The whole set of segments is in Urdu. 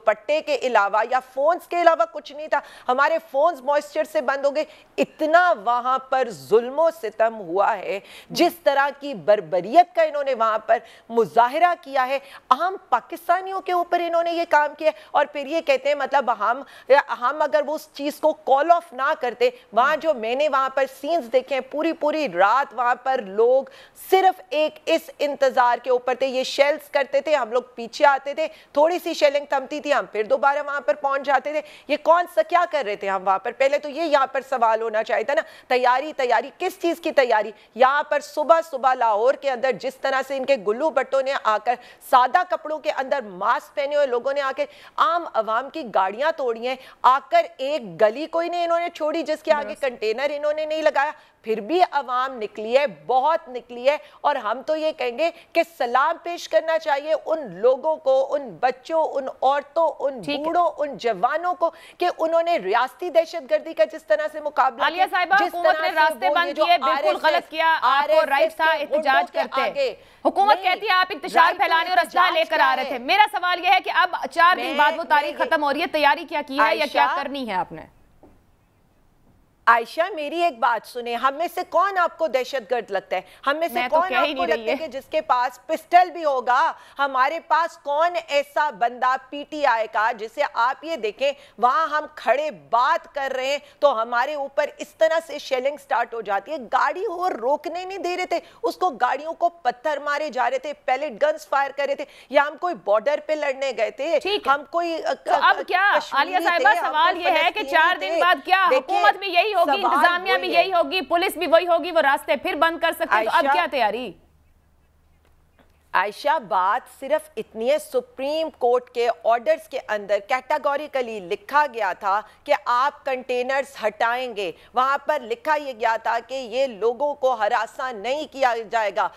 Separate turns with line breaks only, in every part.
دوپٹے کے علاوہ یا فونز کے علاوہ کچھ نہیں تھا. ہمارے فونز موئسچر سے بند ہو گئے. اتنا وہاں پر ظلم و ستم ہوا ہے, جس طرح کی بربریت کا انہوں نے وہاں پر مظاہرہ کیا ہے. عام پاکستانیوں کے اوپر انہوں نے یہ کام کیا, اور پھر یہ کہتے ہیں مطلب ہم اگر وہ اس چیز کو کال آف نہ کرتے. وہاں جو میں نے وہاں پر سینز دیکھے ہیں, پوری رات وہاں پر لوگ صرف ایک اس انتظار کے اوپر تھے. یہ شیلز کرتے تھے, ہم لوگ پیچھے آتے تھے, تھوڑی سی شیلنگ تھمتی تھی, ہم پھر دوبارہ وہاں پر پہنچ جاتے تھے. یہ کون سا کیا کر رہے تھے ہم وہاں پر؟ پہلے تو یہ یہاں پر سوال ہونا چاہیے تھا نا, تیاری کس چیز کی تیاری؟ یہاں پر صبح لاہور کے اندر جس طرح سے ان کے گلو بٹوں نے آ کر سادہ کپڑوں کے اندر ماسک پہنے ہوئے لوگوں نے آ کے عام عوام کی گاڑیاں توڑی ہیں, آ کر ایک گلی کوئی نہیں انہوں نے چھوڑی جس کے آگے کنٹینر انہوں نے نہیں لگایا. پھر بھی عوام نکلی ہے, بہت نکلی ہے. اور ہم تو یہ کہیں گے کہ سلام پیش کرنا چاہیے ان لوگوں کو, ان بچوں, ان عورتوں, ان بوڑھوں, ان جوانوں کو, کہ انہوں نے ریاستی دہشت گردی کا جس طرح سے مقابلہ
عالیہ صاحبہ, حکومت نے راستے بند کیے, بالکل غلط کیا, آپ کو رائٹ تھا احتجاج کرتے. حکومت کہتی ہے آپ انتشار پھیلانے اور اسلحہ لے کر آ رہے تھے. میرا سوال یہ ہے کہ اب 4 دن بعد وہ تاریخ ختم ہو رہی ہے, تیاری کیا کی ہے یا کیا کرنی ہے آپ نے؟
عائشہ میری ایک بات سنیں, ہم میں سے کون آپ کو دہشت گرد لگتا ہے؟ ہم میں سے کون آپ کو لگتا ہے کہ جس کے پاس پسٹل بھی ہوگا؟ ہمارے پاس کون ایسا بندہ پی ٹی آئی کا جسے آپ یہ دیکھیں وہاں ہم کھڑے بات کر رہے ہیں تو ہمارے اوپر اس طرح سے شیلنگ سٹارٹ ہو جاتی ہے. گاڑی اور روکنے نہیں دے رہے تھے اس کو, گاڑیوں کو پتھر مارے جا رہے تھے, پیلٹ گنز فائر کر رہے تھے, یا ہم کوئی بارڈر پہ لڑنے گئے تھے, ہم کوئی
اب کیا عالیہ صاحبہ سوال یہ ہے کہ 4 دن بعد کیا حکومت بھی یہی ہوگی, انتظامیہ بھی یہی ہوگی, پولیس بھی وہی ہوگی, وہ راستے پھر بند کر سکتے ہیں, تو اب کیا تیاری؟
عائشہ بات صرف اتنی ہے, سپریم کورٹ کے آرڈرز کے اندر کیٹاگوریکلی لکھا گیا تھا کہ آپ کنٹینرز ہٹائیں گے. وہاں پر لکھا یہ گیا تھا کہ یہ لوگوں کو ہراساں نہیں کیا جائے گا,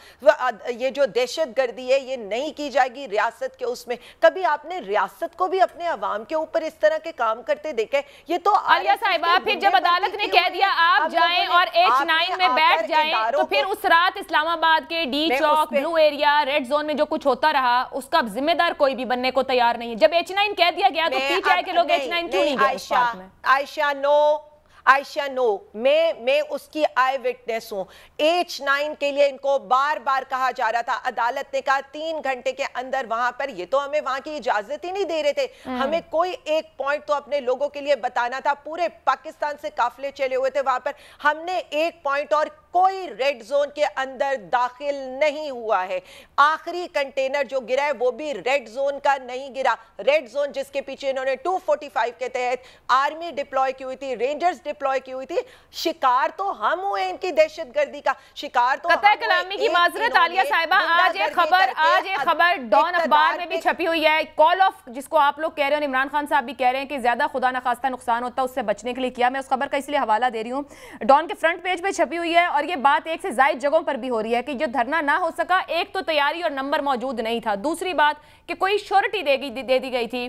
یہ جو دہشت گردی ہے یہ نہیں کی جائے گی ریاست کے اس میں. کبھی آپ نے ریاست کو بھی اپنے عوام کے اوپر اس طرح کے کام کرتے دیکھے؟ یہ تو
عالیہ صاحبہ پھر جب عدالت نے کہہ دیا آپ جائیں اور H9 میں بیٹھ جائیں, تو پھر اس رات اسلام آباد کے ڈی چوک, بلو ایریا, ریڈ زون میں جو کچھ ہوتا رہا اس کا ذمہ دار کوئی بھی بننے کو تیار نہیں. جب H9 کہہ دیا گیا تو پی ٹی آئی کے لوگ H9 کیوں نہیں گئے اس بات میں؟
عائشہ نو, میں اس کی آئی وٹنس ہوں. H9 کے لیے ان کو بار بار کہا جا رہا تھا, عدالت نے کہا 3 گھنٹے کے اندر وہاں پر, یہ تو ہمیں وہاں کی اجازت ہی نہیں دے رہے تھے. ہمیں کوئی ایک پوائنٹ تو اپنے لوگوں کے لیے بتانا تھا. پورے پاکستان سے قافلے چلے ہوئے تھے وہاں پر, ہم نے ایک پوائنٹ اور کوئی ریڈ زون کے اندر داخل نہیں ہوا ہے. آخری کنٹینر جو گرا ہے وہ بھی ریڈ زون کا نہیں گرا. ریڈ زون جس کے پیچھے انہوں نے 245 کے تحت آرمی ڈپلوائے کی ہوئی تھی, رینجرز ڈپلوائے کی ہوئی تھی. شکار تو ہم ہوئے ان کی دہشت گردی کا, شکار تو
قطع کلامی کی معذرت عالیہ صاحبہ. آج ایک خبر ڈان اخبار میں بھی چھپی ہوئی ہے, کال آف جس کو آپ لوگ کہہ رہے ہیں, عمران خان صاحب بھی کہہ رہے ہیں کہ زیادہ خدا نخواستہ نقصان ہوتا ہے, اس سے بچنے کے لیے کیا. میں اس خبر کا اس لیے حوالہ دے رہی ہوں, ڈان کے فرنٹ پیج پہ چھپی ہوئی ہے, اور یہ بات ایک سے زائد جگہوں پر بھی ہو رہی ہے کہ جو دھرنا نہ ہو سکا, ایک تو تیاری اور نمبر موجود نہیں تھا, دوسری بات کہ کوئی شورٹی دے دی گئی تھی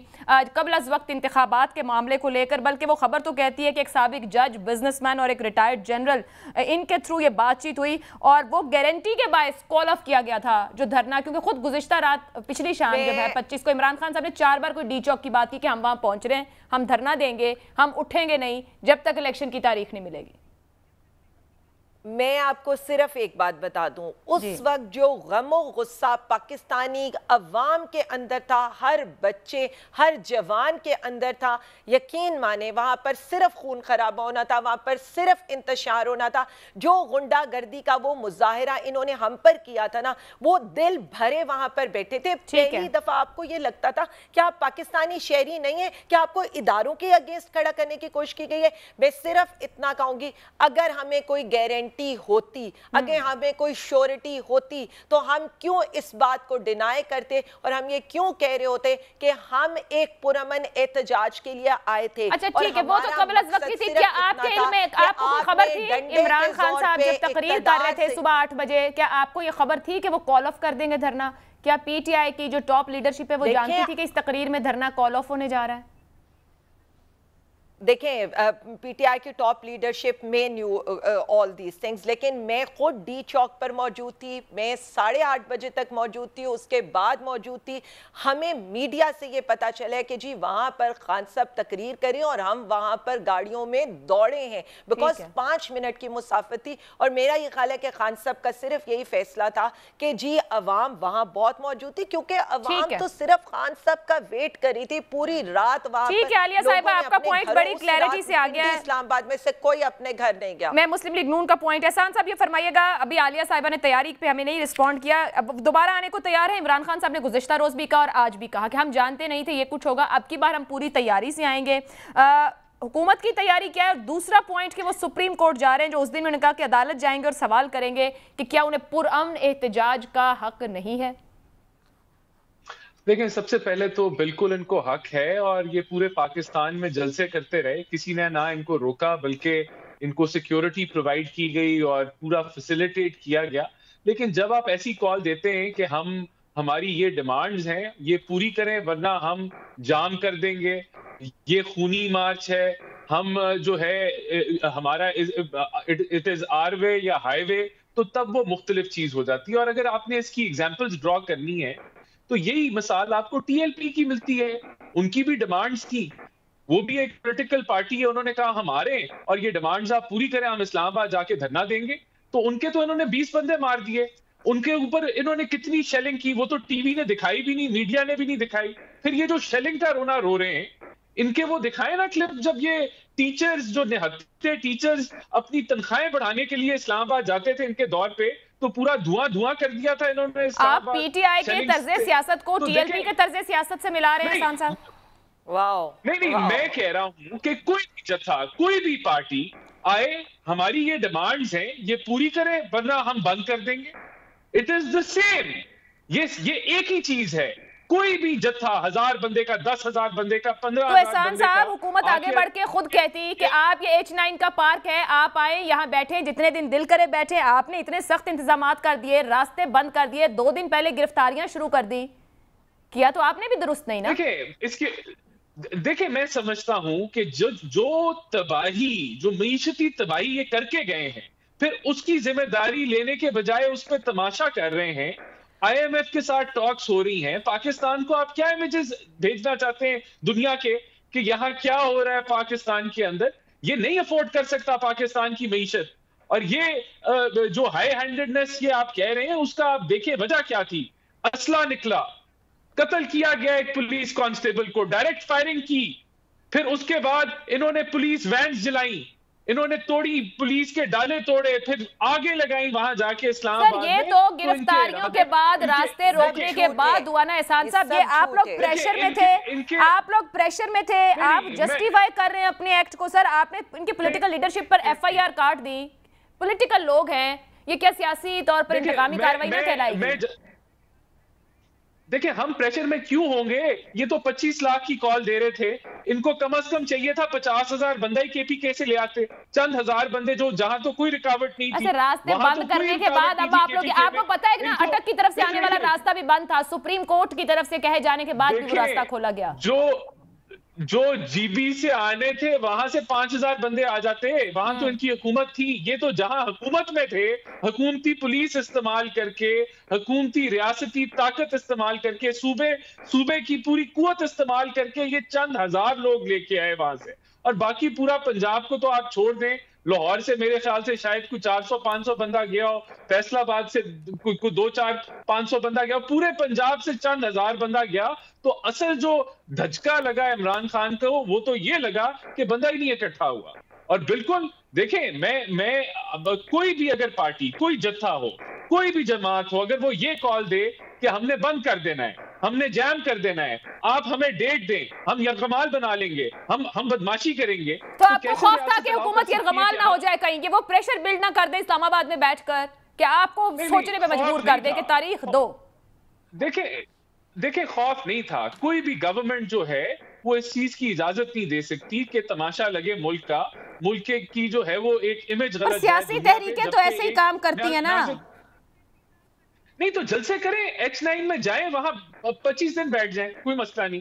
قبل از وقت انتخابات کے معاملے کو لے کر, بلکہ وہ خبر تو کہتی ہے کہ ایک سابق جج, بزنس مین اور ایک ریٹائرڈ جنرل, ان کے تھرو یہ بات چیت ہوئی, اور وہ گارنٹی کے باعث کال آف کیا گیا تھا جو دھرنا, کیونکہ خود گزشتہ رات پچھلی شام جب ہے 25 کو عمران خان صاحب نے 4 بار کوئی ڈی چوک کی بات کی کہ ہم وہاں پہنچ رہے ہیں, ہم دھرنا دیں گے, ہم اٹھیں گے نہیں جب تک الیکشن کی تاریخ نہیں ملے گی.
میں آپ کو صرف ایک بات بتا دوں, اس وقت جو غم و غصہ پاکستانی عوام کے اندر تھا, ہر بچے, ہر جوان کے اندر تھا, یقین مانے وہاں پر صرف خون خرابہ ہونا تھا, وہاں پر صرف انتشار ہونا تھا. جو غنڈہ گردی کا وہ مظاہرہ انہوں نے ہم پر کیا تھا نا, وہ دل بھرے وہاں پر بیٹھے تھے. پہلی دفعہ آپ کو یہ لگتا تھا کہ آپ پاکستانی شہری نہیں ہیں, کہ آپ کو اداروں کے اگینسٹ کھڑا کرنے کی کوشش کی گئی ہے. میں صرف اتنا کہوں گی, اگر ہمیں کوئی گارنٹی ہوتی, اگر ہمیں کوئی شورٹی ہوتی, تو ہم کیوں اس بات کو ڈینائی کرتے, اور ہم یہ کیوں کہہ رہے ہوتے کہ ہم ایک پرامن احتجاج کے لیے آئے تھے.
اچھا ٹھیک ہے, وہ تو قبل از وقت تھی. کیا آپ کے علم میں آپ کو خبر تھی عمران خان صاحب جب تقریر کر رہے تھے صبح 8 بجے, کیا آپ کو یہ خبر تھی کہ وہ کال آف کر دیں گے دھرنا؟ کیا پی ٹی آئی کی جو ٹاپ لیڈرشپ ہے وہ جانتی تھی کہ اس تقریر میں دھرنا کال آف ہونے جا رہا ہے؟
دیکھیں پی ٹی آئی کی ٹاپ لیڈرشپ میں نیو آل دیز تھنگز، لیکن میں خود ڈی چوک پر موجود تھی، میں 8:30 بجے تک موجود تھی، اس کے بعد موجود تھی. ہمیں میڈیا سے یہ پتا چلا کہ جی وہاں پر خان صاحب تقریر کریں اور ہم وہاں پر گاڑیوں میں دوڑے ہیں بیکاز 5 منٹ کی مسافت تھی. اور میرا یہ خیال ہے کہ خان صاحب کا صرف یہی فیصلہ تھا کہ جی عوام وہاں بہت موجود تھی، کیونکہ عوام تو صرف خان صاحب کا ویٹ کری تھی پوری رات وہاں پر.
ٹھیک ہے عالیہ صاحبہ، آپ کا پوائنٹ بڑی کلیئرٹی سے آ گیا ہے.
اسلام آباد میں سے کوئی اپنے گھر نہیں گیا.
میں مسلم لیگ نون کا پوائنٹ. احسان صاحب یہ فرمائیے گا، ابھی عالیہ صاحبہ نے تیاری پہ ہمیں نہیں رسپونڈ کیا، اب دوبارہ آنے کو تیار ہے؟ عمران خان صاحب نے گزشتہ روز بھی کہا اور آج بھی کہا کہ ہم جانتے نہیں تھے یہ کچھ ہوگا، اب کی بار ہم پوری تیاری سے آئیں گے. حکومت کی تیاری کیا ہے؟ اور دوسرا پوائنٹ کہ وہ سپریم کورٹ جا رہے ہیں، جو اس دن انہوں نے کہا کہ عدالت جائیں گے اور سوال کریں گے کہ کیا انہیں پرامن احتجاج کا حق نہیں ہے؟
دیکھیں سب سے پہلے تو بالکل ان کو حق ہے، اور یہ پورے پاکستان میں جلسے کرتے رہے، کسی نے نہ ان کو روکا بلکہ ان کو سیکیورٹی پرووائڈ کی گئی اور پورا فیسیلیٹیٹ کیا گیا. لیکن جب آپ ایسی کال دیتے ہیں کہ ہماری یہ ڈیمانڈز ہیں یہ پوری کریں ورنہ ہم جام کر دیں گے، یہ خونی مارچ ہے، ہم جو ہے ہمارا اٹ از آر وے یا ہائی وے، تو تب وہ مختلف چیز ہو جاتی ہے. اور اگر آپ نے اس کی ایگزامپلز ڈرا کرنی ہے تو یہی مثال آپ کو ٹی ایل پی کی ملتی ہے. ان کی بھی ڈیمانڈز تھی، وہ بھی ایک پولیٹیکل پارٹی ہے، انہوں نے کہا ہمارے اور یہ ڈیمانڈز آپ پوری کریں، ہم اسلام آباد جا کے دھرنا دیں گے. تو ان کے تو انہوں نے 20 بندے مار دیے، ان کے اوپر انہوں نے کتنی شیلنگ کی وہ تو ٹی وی نے دکھائی بھی نہیں، میڈیا نے بھی نہیں دکھائی. پھر یہ جو شیلنگ کا رونا رو رہے ہیں ان کے وہ دکھائے نا کلپ، جب یہ ٹیچرز جو نہتے ٹیچرز اپنی تنخواہیں بڑھانے کے لیے اسلام آباد جاتے تھے ان کے دور پہ، تو پورا دھواں کر دیا تھا انہوں نے.
آپ پی ٹی آئی کے طرز سیاست کو ٹی ایل پی کے طرز سیاست سے ملا رہے ہیں احسان صاحب؟
نہیں میں کہہ رہا ہوں کہ کوئی بھی جتھا کوئی بھی پارٹی آئے، ہماری یہ ڈیمانڈز ہیں یہ پوری کرے ورنہ ہم بند کر دیں گے. اٹ از دا سیم، یہ ایک ہی چیز ہے. کوئی بھی جتھا 1000 بندے کا، 10,000 بندے کا، 15,000
تو احسان صاحب حکومت آگے بڑھ کے خود کہتی کہ آپ یہ H9 کا پارک ہے، آپ آئیں یہاں بیٹھیں جتنے دن دل کرے بیٹھیں. آپ نے اتنے سخت انتظامات کر دیے، راستے بند کر دیے، 2 دن پہلے گرفتاریاں شروع کر دی، کیا تو آپ نے بھی درست نہیں نا؟
دیکھیں میں سمجھتا ہوں کہ جو تباہی، جو معیشتی تباہی یہ کر کے گئے ہیں، پھر اس کی ذمہ داری لینے کے بجائے اس پہ تماشا کر رہے ہیں. آئی ایم ایف کے ساتھ ٹاکس ہو رہی ہیں، پاکستان کو آپ کیا امیجز بھیجنا چاہتے ہیں دنیا کے کہ یہاں کیا ہو رہا ہے پاکستان کے اندر؟ یہ نہیں افورڈ کر سکتا پاکستان کی معیشت. اور یہ جو ہائی ہینڈڈنس یہ آپ کہہ رہے ہیں اس کا آپ دیکھیں وجہ کیا تھی. اسلحہ نکلا، قتل کیا گیا ایک پولیس کانسٹیبل کو، ڈائریکٹ فائرنگ کی. پھر اس کے بعد انہوں نے پولیس وینز جلائیں، انہوں نے توڑی، پولیس کے ڈالے توڑے، پھر آگے لگائیں وہاں جا کے اسلام آباد میں.
سر یہ تو گرفتاریوں کے بعد، راستے روکنے کے بعد ہوا نا احسان صاحب. یہ آپ لوگ پریشر میں تھے، آپ لوگ پریشر میں تھے، آپ جسٹیفائی کر رہے ہیں اپنے ایکٹ کو. سر آپ نے ان کی پولیٹیکل لیڈرشپ پر ایف آئی آر کاٹ دی، پولیٹیکل لوگ ہیں، یہ کیا سیاسی طور پر انتقامی کاروائی نہ کہلائے گی؟
دیکھیں ہم پریشر میں کیوں ہوں گے؟ یہ تو 25 لاکھ کی کال دے رہے تھے، ان کو کم از کم چاہیے تھا 50,000 بندہ ہی کے پی کے سے لے آتے. چند ہزار بندے جو جہاں تو کوئی رکاوٹ نہیں تھی.
راستے بند کرنے کے بعد اب آپ لوگ، آپ کو پتا ہے کہ نا اٹک کی طرف سے آنے والا راستہ بھی بند تھا، سپریم کورٹ کی طرف سے کہے جانے کے بعد بھی وہ راستہ کھولا گیا.
جو جی بی سے آنے تھے وہاں سے 5,000 بندے آ جاتے، وہاں تو ان کی حکومت تھی. یہ تو جہاں حکومت میں تھے، حکومتی پولیس استعمال کر کے، حکومتی ریاستی طاقت استعمال کر کے، صوبے کی پوری قوت استعمال کر کے یہ چند ہزار لوگ لے کے آئے وہاں سے. اور باقی پورا پنجاب کو تو آپ چھوڑ دیں، لاہور سے میرے خیال سے شاید کوئی 400-500 بندہ گیا ہو، فیصل آباد سے کوئی 200-500 بندہ گیا ہو، پورے پنجاب سے چند ہزار بندہ گیا. تو اصل جو دھچکا لگا عمران خان کو وہ تو یہ لگا کہ بندہ ہی نہیں اکٹھا ہوا. اور بالکل دیکھیں میں کوئی بھی اگر پارٹی، کوئی جتھا ہو، کوئی بھی جماعت ہو، اگر وہ یہ کال دے کہ ہم نے بند کر دینا ہے، ہم نے جام کر دینا ہے، آپ ہمیں ڈیٹ دیں، ہم یرغمال بنا لیں گے، ہم بدماشی کریں گے،
تو آپ کو خوف تھا کہ حکومت یرغمال نہ ہو جائے کہیں، کہ وہ پریشر بلڈ نہ کر دے اسلام آباد میں بیٹھ کر، کہ آپ کو سوچنے پہ مجبور کر دے کہ تاریخ دو؟
دیکھیں خوف نہیں تھا. کوئی بھی گورنمنٹ جو ہے وہ اس چیز کی اجازت نہیں دے سکتی کہ تماشا لگے ملک کا، ملک کی جو ہے وہ ایک امیج غلط.
سیاسی تحریکیں تو ایسے ہی کام کرتی ہیں نا.
نہیں تو جلسے کریں، H9 میں جائیں، وہاں 25 دن بیٹھ جائیں، کوئی مسئلہ نہیں.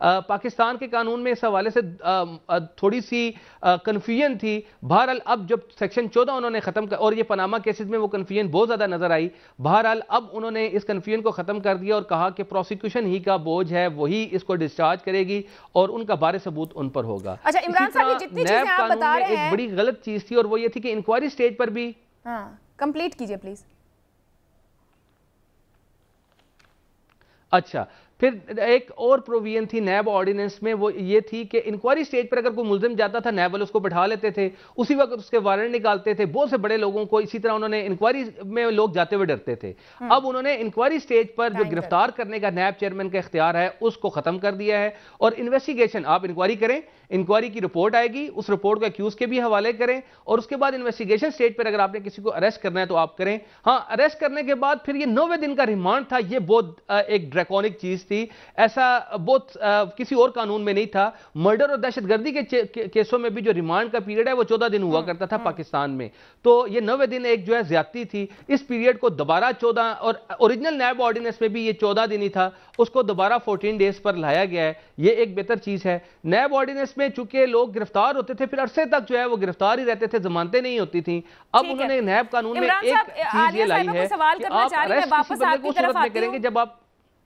پاکستان کے قانون میں اس حوالے سے تھوڑی سی کنفیوژن تھی. بہرحال اب جب سیکشن 14 انہوں نے ختم کر, اور یہ پاناما کیسز میں وہ کنفیوژن بہت زیادہ نظر آئی, بہرحال اب انہوں نے اس کنفیوژن کو ختم کر دیا اور کہا کہ پروسیکیوشن ہی کا بوجھ ہے, وہی اس کو ڈسچارج کرے گی اور ان کا بار ثبوت ان پر ہوگا.
اچھا عمران صاحب, یہ جتنی چیزیں آپ بتا رہے ہیں,
ایک بڑی غلط چیز تھی اور وہ یہ تھی کہ انکوائری سٹیج پر بھی.
ہاں کمپلیٹ کیجئے پلیز.
اچھا, پھر ایک اور پروویژن تھی نیب آرڈیننس میں, وہ یہ تھی کہ انکوائری سٹیج پر اگر کوئی ملزم جاتا تھا نیب والے اس کو بٹھا لیتے تھے, اسی وقت اس کے وارنٹ نکالتے تھے. بہت سے بڑے لوگوں کو اسی طرح انہوں نے انکوائری میں لوگ جاتے ہوئے ڈرتے تھے. اب انہوں نے انکوائری سٹیج پر جو گرفتار کرنے کا نیب چیئرمین کا اختیار ہے اس کو ختم کر دیا ہے, اور انویسٹیگیشن آپ انکوائری کریں, انکوائری کی رپورٹ آئے گی, اس رپورٹ کو ایکیوز کے بھی حوالے کریں, اور اس کے بعد انویسٹیگیشن سٹیج پر اگر آپ نے کسی کو اریسٹ کرنا ہے تو آپ کریں. ہاں, اریسٹ کرنے کے بعد پھر یہ 90 دن کا ریمانڈ تھا, یہ بہت ایک ڈریکونک چیز تھی, ایسا بہت کسی اور قانون میں نہیں تھا. مرڈر اور دہشت گردی کے کیسوں میں بھی جو ریمانڈ کا پیریڈ ہے وہ 14 دن ہوا کرتا تھا پاکستان میں, تو یہ 90 دن ایک جو ہے زیادتی تھی. اس پیریڈ کو دوبارہ 14, اور اوریجنل نیب آرڈیننس میں بھی یہ 14 دن ہی تھا, اس کو دوبارہ 14 ڈیز پر لایا گیا ہے. یہ ایک بہتر چیز ہے. نیب آرڈیننس میں چونکہ لوگ گرفتار ہوتے تھے پھر عرصے تک جو ہے وہ گرفتار ہی رہتے تھے, ضمانتیں نہیں ہوتی تھیں. اب انہوں نے نیب قانون میں ایک چیز یہ لائی ہے کہ آپ اریسٹ کسی بندے کو صورت میں کریں گے جب آپ.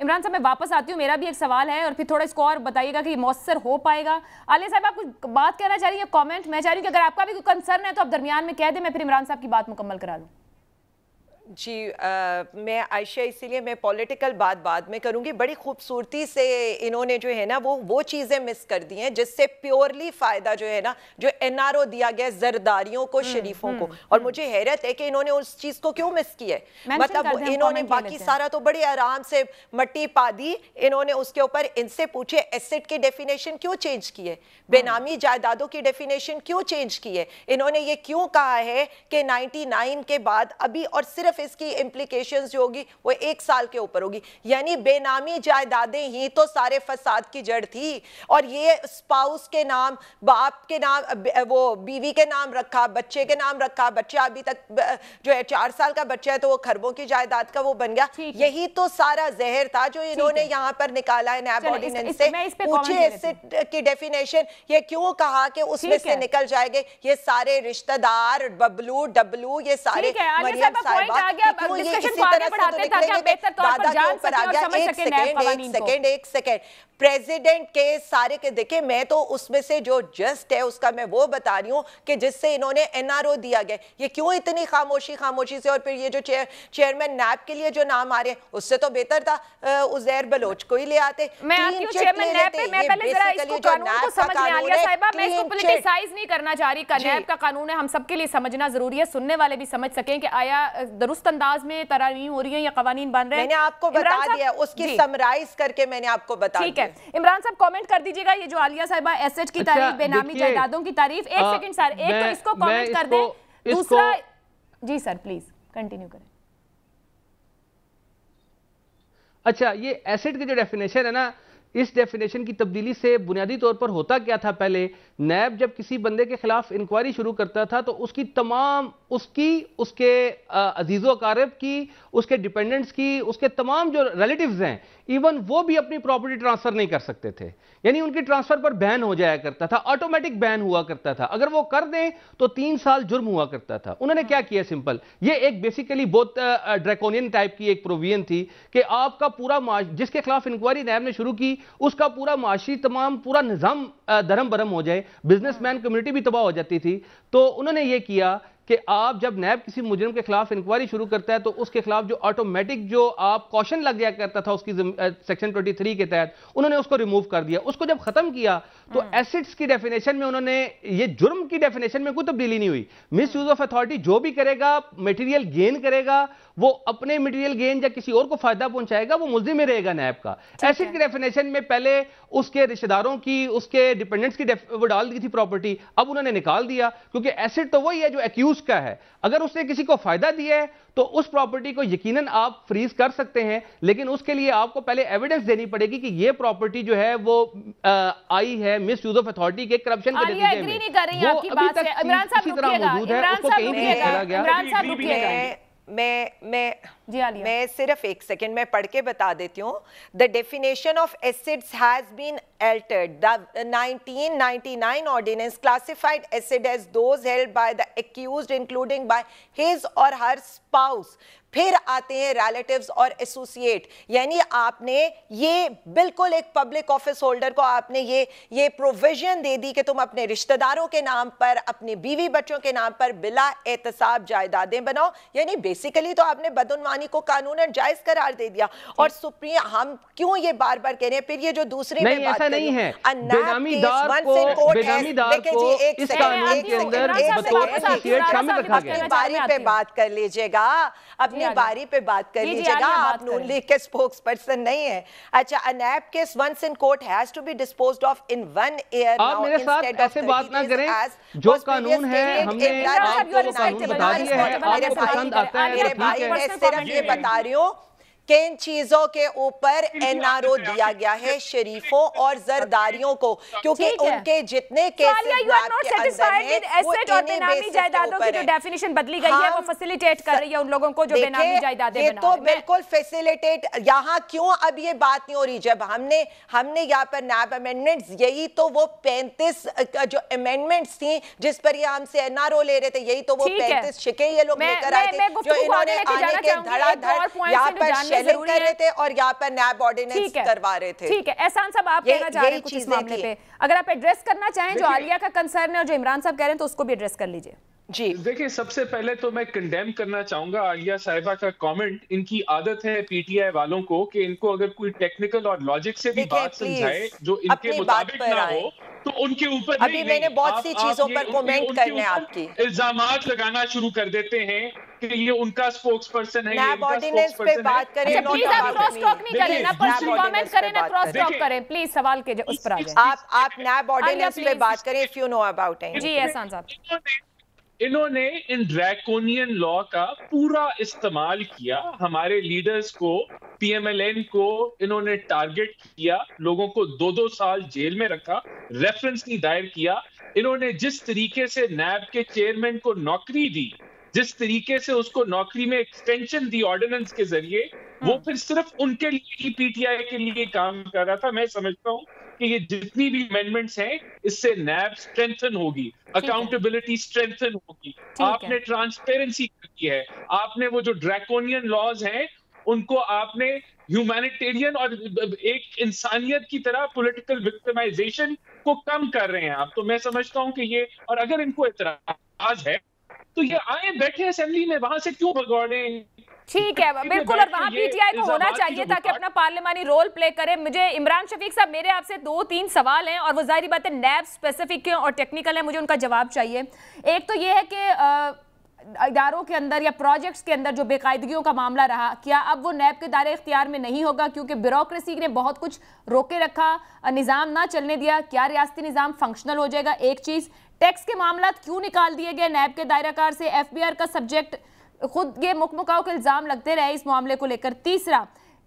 عمران صاحب میں واپس آتی ہوں, میرا بھی ایک سوال ہے اور پھر تھوڑا اس کو اور بتائیے گا کہ یہ مؤثر ہو پائے گا. عالیہ صاحب آپ کچھ بات کہنا چاہ رہی ہیں, کامنٹ؟ میں چاہ رہی ہوں کہ اگر آپ کا بھی کوئی کنسرن ہے تو آپ درمیان میں کہہ دیں, میں پھر عمران صاحب کی بات مکمل کرا لوں.
جی میں عائشہ اسی لیے میں پولیٹیکل بات بعد میں کروں گی. بڑی خوبصورتی سے انہوں نے جو ہے نا وہ چیزیں مس کر دی ہیں جس سے پیورلی فائدہ جو ہے نا جو این آر او دیا گیا زرداریوں کو, شریفوں کو, اور مجھے حیرت ہے کہ انہوں نے اس چیز کو کیوں مس کیا ہے. مطلب انہوں نے باقی سارا تو بڑی آرام سے مٹی پا دی, انہوں نے اس کے اوپر ان سے پوچھے ایسٹ کی ڈیفینیشن کیوں چینج کی ہے, بے نامی جائیدادوں کی ڈیفینیشن کیوں چینج کی ہے, انہوں نے یہ کیوں کہا ہے کہ 99 کے بعد ابھی, اور صرف اس کی امپلیکیشنز جو ہوگی وہ 1 سال کے اوپر ہوگی. یعنی بے نامی جائیدادیں ہی تو سارے فساد کی جڑ تھی, اور یہ اسپاؤس کے نام, باپ کے نام, وہ بیوی کے نام رکھا, بچے کے نام رکھا, بچہ ابھی تک جو ہے 4 سال کا بچہ ہے تو وہ خربوں کی جائیداد کا وہ بن گیا. یہی تو سارا زہر تھا جو انہوں نے یہاں پر نکالا ہے نیب آرڈیننس سے. پوچھے ایسٹ کی ڈیفینیشن, یہ کیوں کہا کہ اس میں سے نکل جائے گے یہ سارے رشتہ دار, ببلو ڈبلو, یہ سارے مریم صاحبہ کیوں یہ اسی طرح سے تو نکلیں گے. دادا کے اوپر آ گیا. ایک سیکنڈ پریزیڈنٹ کے سارے کے دیکھیں, میں تو اس میں سے جو جسٹ ہے اس کا میں وہ بتا رہی ہوں کہ جس سے انہوں نے این آر او دیا گیا. یہ کیوں اتنی خاموشی سے, اور پھر یہ جو چیئرمین نیب کے لیے جو نام آ رہے ہیں اس سے تو بہتر تھا عزیر بلوچ کو ہی لے آتے.
میں آتی ہوں چیئرمین نیب پہ, میں پہلے ذرا اس کو قانون کو سمجھ لیں عالیہ صاحبہ, میں اس کو پولیٹیسائز نہیں کرنا چاہ رہی. نیب کا قانون ہے, ہم سب کے لیے سمجھنا ضروری ہے, سننے والے بھی سمجھ سکیں کہ آیا درست انداز میں ترامیم ہو رہی ہیں یا قوانین بن رہے ہیں.
میں نے آپ کو بتا دیا, اس کی سمرائز کر کے میں نے آپ کو بتا دیا.
ٹھیک ہے عمران صاحب کامنٹ کر دیجیے گا, یہ جو عالیہ صاحبہ ایسٹ کی تعریف, بے نامی جائیدادوں کی تعریف. 1 سیکنڈ سر, ایک تو اس کو کامنٹ کر دیں, دوسرا جی سر پلیز کنٹینیو کریں.
اچھا, یہ ایسٹ کی جو ڈیفینیشن ہے نا, اس ڈیفینیشن کی تبدیلی سے بنیادی طور پر ہوتا کیا تھا. پہلے نیب جب کسی بندے کے خلاف انکوائری شروع کرتا تھا تو اس کی تمام, اس کے عزیز و اقارب کی, اس کے ڈیپینڈنٹس کی, اس کے تمام جو ریلیٹیوز ہیں ایون وہ بھی اپنی پراپرٹی ٹرانسفر نہیں کر سکتے تھے. یعنی ان کی ٹرانسفر پر بین ہو جایا کرتا تھا, آٹومیٹک بین ہوا کرتا تھا. اگر وہ کر دیں تو 3 سال جرم ہوا کرتا تھا. انہوں نے کیا کیا, سمپل, یہ ایک بیسیکلی بہت ڈریکونین ٹائپ کی ایک پروویژن تھی کہ آپ کا پورا جس کے خلاف انکوائری نیب نے شروع کی اس کا پورا معاشی تمام پورا نظام درہم برہم ہو جائے, بزنس مین کمیونٹی بھی تباہ ہو جاتی تھی. تو انہوں نے یہ کیا کہ آپ جب نیب کسی مجرم کے خلاف انکوائری شروع کرتا ہے تو اس کے خلاف جو آٹومیٹک جو آپ کوشن لگ جایا کرتا تھا اس کی سیکشن 23 کے تحت, انہوں نے اس کو ریموو کر دیا. اس کو جب ختم کیا تو ایسٹس کی ڈیفینیشن میں انہوں نے, یہ جرم کی ڈیفینیشن میں کوئی تبدیلی نہیں ہوئی. مس یوز آف اتھارٹی جو بھی کرے گا, میٹیریل گین کرے گا, وہ اپنے میٹیریل گین یا کسی اور کو فائدہ پہنچائے گا, وہ ملزم ہی رہے گا نیب کا. ایسٹ کی ڈیفینیشن میں پہلے اس کے رشتہ داروں کی, اس کے ڈیپینڈنٹس کی وہ ڈال دی تھی پراپرٹی, اب انہوں نے نکال دیا کیونکہ ایسٹ تو وہی ہے جو ایکیوز کا ہے. اگر اس نے کسی کو فائدہ دیا ہے تو اس پراپرٹی کو یقیناً آپ فریز کر سکتے ہیں, لیکن اس کے لیے آپ کو پہلے ایویڈنس دینی پڑے گی کہ یہ پراپرٹی جو ہے وہ آئی ہے مس یوز آف اتھارٹی کے کرپشن کے نتیجے میں.
نہیں کر رہی ہیں آپ کی بات سے. عمران صاحب رکیے گا, عمران صاحب رکیے گا.
میں صرف ایک سیکنڈ میں پڑھ کے بتا دیتی ہوں. The definition of acids has been altered. The 1999 ordinance classified acid as those held by the accused including by his or her spouse. پھر آتے ہیں ریلیٹیوز اور ایسوسیٹ. یعنی آپ نے یہ بالکل ایک پبلک آفس ہولڈر کو آپ نے یہ پروویژن دے دی کہ تم اپنے رشتہ داروں کے نام پر, اپنے بیوی بچوں کے نام پر بلا احتساب جائیدادیں بناؤ. یعنی بیسیکلی تو آپ نے بدعنوانی کو قانوناً جائز قرار دے دیا. اور سپریم ہم کیوں یہ بار بار کہہ رہے ہیں, پھر یہ جو دوسرے میں بات
نہیں ہے, بینامی دار کو اس قانون کے اندر بطور ایسوسیٹ شامل رکھا گیا.
اپنی باری پہ بات کر لیجئے گا, اپنی باری پہ بات کر لیجئے گا, آپ نون لیگ کے سپوکس پرسن نہیں ہیں. اچھا, a NAB case once in court has to be disposed of in 1 year.
آپ میرے ساتھ ایسے بات نہ کریں, جو قانون ہے ہم نے آپ کو قانون بتا دیا ہے, آپ کو پسند آتا ہے تو ٹھیک ہے.
میں صرف یہ بتا رہی ہوں کہ ان چیزوں کے اوپر NRO دیا گیا ہے شریفوں اور زرداریوں کو, کیونکہ ان کے جتنے کیسز آپ کے اندر ہیں وہ انہی بیسس کے اوپر
ہے. جو ڈیفینیشن بدلی گئی ہے وہ فیسیلیٹیٹ کر رہی ہے ان لوگوں کو جو بے نامی جائیدادیں بنا رہے ہیں.
یہ تو بالکل فیسیلیٹیٹ, یہاں کیوں اب یہ بات نہیں ہو رہی. جب ہم نے یہاں پر نیب امینڈمنٹس, یہی تو وہ 35 جو امینڈمنٹس تھیں جس پر یہ ہم سے NRO لے رہے تھے, یہی تو وہ 35 شکیں یہ لوگ لے کر آئے تھے جو انہوں نے آنے کے دھڑا دھڑ یہاں پر شیلنگ کر رہے تھے اور یہاں پر نیب آرڈیننس کروا رہے تھے.
ٹھیک ہے, احسان صاحب آپ کہنا چاہ رہے ہیں کچھ اس معاملے پہ, اگر آپ ایڈریس کرنا چاہیں جو عالیہ کا کنسرن ہے اور جو عمران صاحب کہہ رہے ہیں تو اس کو بھی ایڈریس کر لیجئے.
جی
دیکھیں, سب سے پہلے تو میں کنڈیم کرنا چاہوں گا عالیہ صاحبہ کا کامنٹ. ان کی عادت ہے پی ٹی آئی والوں کو کہ ان کو اگر کوئی ٹیکنیکل اور لاجک سے بھی بات سمجھائے جو ان کے مطابق نہ ہو تو ان کے اوپر
ابھی میں نے بہت سی چیزوں پر کومنٹ کرنے آپ کی
الزامات لگانا شروع کر دیتے ہیں کہ یہ ان کا سپوکس پرسن ہے,
نیب آرڈیننس پہ بات کریں.
پلیز آپ کراس ٹاک نہیں کریں, نہ پرسنل کامنٹ کریں نہ کراس ٹاک کریں, پلیز سوال کے اس پر آ جائیں.
آپ نیب آرڈیننس پہ بات کریں if you know about it.
جی احسان صاحب,
انہوں نے ان ڈریکونین لا کا پورا استعمال کیا, ہمارے لیڈرز کو, پی ایم ایل این کو انہوں نے ٹارگٹ کیا, لوگوں کو 2-2 سال جیل میں رکھا, ریفرنس نہیں دائر کیا. انہوں نے جس طریقے سے نیب کے چیئرمین کو نوکری دی, جس طریقے سے اس کو نوکری میں ایکسٹینشن دی آرڈیننس کے ذریعے, وہ پھر صرف ان کے لیے ہی پی ٹی آئی کے لیے کام کر رہا تھا. میں سمجھتا ہوں کہ یہ جتنی بھی امینڈمنٹس ہیں اس سے نیب سٹرینتھن ہوگی, اکاؤنٹیبلٹی سٹرینتھن ہوگی. آپ نے ٹرانسپیرنسی کی ہے, آپ نے وہ جو ڈریکونین لاز ہیں ان کو آپ نے ہیومینیٹیرین اور ایک انسانیت کی طرح پولیٹیکل وکٹمائزیشن کو کم کر رہے ہیں آپ. تو میں سمجھتا ہوں کہ یہ, اور اگر ان کو اعتراض ہے تو یہ آئے بیٹھے اسمبلی میں, وہاں سے کیوں بھگوڑے.
ٹھیک ہے بالکل, اور وہاں پی ٹی آئی کو ہونا چاہیے تاکہ اپنا پارلیمانی رول پلے کرے. مجھے عمران شفیق صاحب, میرے آپ سے 2-3 سوال ہیں اور وہ ظاہری بات ہے نیب اسپیسیفک ہیں اور ٹیکنیکل ہیں, مجھے ان کا جواب چاہیے. ایک تو یہ ہے کہ اداروں کے اندر یا پروجیکٹس کے اندر جو بے قاعدگیوں کا معاملہ رہا, کیا اب وہ نیب کے دائرے اختیار میں نہیں ہوگا کیونکہ بیوروکریسی نے بہت کچھ روکے رکھا, نظام نہ چلنے دیا, کیا ریاستی نظام فنکشنل ہو جائے گا؟ ایک چیز, ٹیکس کے معاملات کیوں نکال دیے گئے نیب کے دائرہ کار سے, ایف بی آر کا سبجیکٹ, خود یہ مکمکاؤ کے الزام لگتے رہے اس معاملے کو لے کر. تیسرا,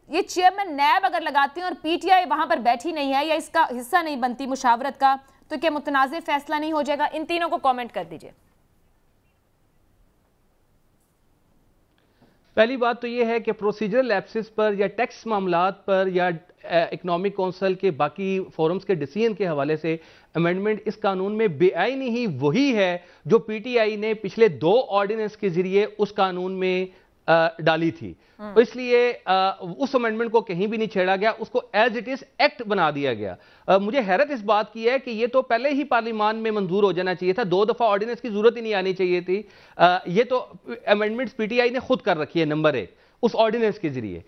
یہ چیئرمین نیب اگر لگاتے ہیں اور پی ٹی آئی وہاں پر بیٹھی نہیں ہے یا اس کا حصہ نہیں بنتی مشاورت کا, تو کیا متنازع فیصلہ نہیں ہو جائے گا؟ ان تینوں کو کامنٹ کر دیجئے.
پہلی بات تو یہ ہے کہ پروسیجرل لیپسز پر یا ٹیکس معاملات پر یا اکنامک کونسل کے باقی فورمز کے ڈیسیژن کے حوالے سے امینڈمنٹ اس قانون میں بے آئینی ہی وہی ہے جو پی ٹی آئی نے پچھلے 2 آرڈیننس کے ذریعے اس قانون میں ڈالی تھی. اس لیے اس امینڈمنٹ کو کہیں بھی نہیں چھیڑا گیا, اس کو ایز اٹ از ایکٹ بنا دیا گیا. مجھے حیرت اس بات کی ہے کہ یہ تو پہلے ہی پارلیمان میں منظور ہو جانا چاہیے تھا, 2 دفعہ آرڈیننس کی ضرورت ہی نہیں آنی چاہیے تھی. یہ تو امینڈمنٹس پی ٹی آئی نے خود کر رکھی ہے نمبر 1 اس آرڈیننس کے ذریعے.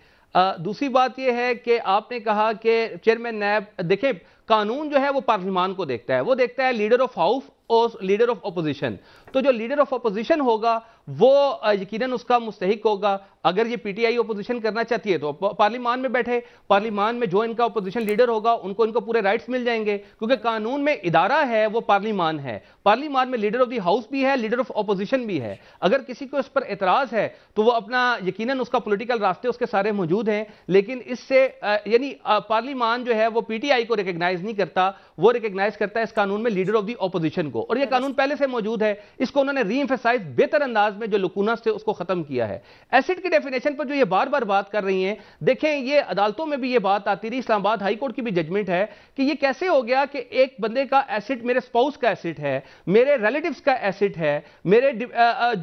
دوسری بات یہ ہے کہ آپ نے کہا کہ چیئرمین نیب, دیکھیں قانون جو ہے وہ پارلیمان کو دیکھتا ہے, وہ دیکھتا ہے لیڈر آف ہاؤس اور لیڈر آف اپوزیشن. تو جو لیڈر آف اپوزیشن ہوگا وہ یقیناً اس کا مستحق ہوگا. اگر یہ پی ٹی آئی اپوزیشن کرنا چاہتی ہے تو پارلیمان میں بیٹھے, پارلیمان میں جو ان کا اپوزیشن لیڈر ہوگا ان کو پورے رائٹس مل جائیں گے, کیونکہ قانون میں ادارہ ہے وہ پارلیمان ہے. پارلیمان میں لیڈر آف دی ہاؤس بھی ہے, لیڈر آف اپوزیشن بھی ہے. اگر کسی کو اس پر اعتراض ہے تو وہ اپنا, یقیناً اس کا پولیٹیکل راستے اس کے سارے موجود ہیں, لیکن اس سے یعنی پارلیمان جو ہے وہ پی ٹی آئی کو ریکگنائز ریکگنائز نہیں کرتا, وہ ریکگنائز کرتا ہے اس قانون میں لیڈر آف دی اپوزیشن کو, اور یہ قانون پہلے سے موجود ہے. اس کو انہوں نے ری ایمفیسائز بہتر انداز میں جو لکونس تھے اس کو ختم کیا ہے. ایسٹ کی ڈیفینیشن پر جو یہ بار بار بات کر رہی ہیں, دیکھیں یہ عدالتوں میں بھی یہ بات آتی رہی, اسلام آباد ہائی کورٹ کی بھی ججمنٹ ہے کہ یہ کیسے ہو گیا کہ ایک بندے کا ایسٹ میرے سپاؤس کا ایسٹ ہے, میرے ریلیٹیوز کا ایسٹ ہے, میرے